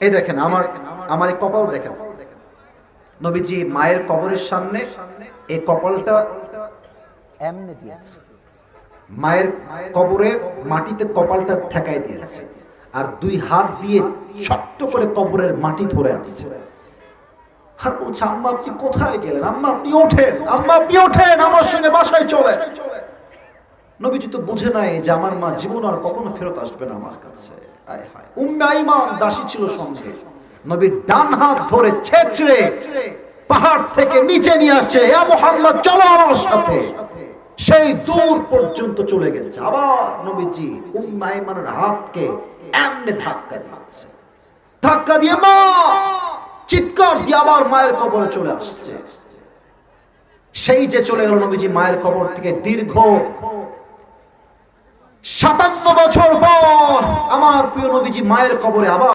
এই দেখেন আমার এই কপাল দেখেন, নবীজি মায়ের কবরের সামনে এই কপালটা এমনি দিয়েছে, মায়ের কবরের মাটিতে কপালটা ঠেকাই দিয়েছে, আর দুই হাত দিয়ে শক্ত করে কবরের মাটি ধরে আছে। আর বলছে, আম্মা আপনি কোথায় গেলেন? আম্মা আপনি ওঠেন, আম্মা আপনি ওঠেন, আমার সঙ্গে বাসায় চলে। নবীজি তো বুঝে নাই যে আমার মা জীবন আর কখনো ফেরত আসবে না আমার কাছে। উম্মে আইমান দাসী ছিল সঙ্গে, নবীর ডান হাত ধরে ছেঁচড়ে পাহাড় থেকে নিচে নিয়ে আসছে, ইয়া মুহাম্মদ চলো আমার সাথে। সেই দূর পর্যন্ত চলে গেছে। আবার নবীজি উম্মে আইমানের হাতকে এমনি ধাক্কা দিচ্ছে, ধাক্কা দিয়ে মা চিৎকার দিয়ে আবার মায়ের কবরে চলে আসছে। সেই যে চলে গেল নবীজি মায়ের কবর থেকে দীর্ঘ 57 বছর পর আমার প্রিয় নবীজি মায়ের কবরে আবার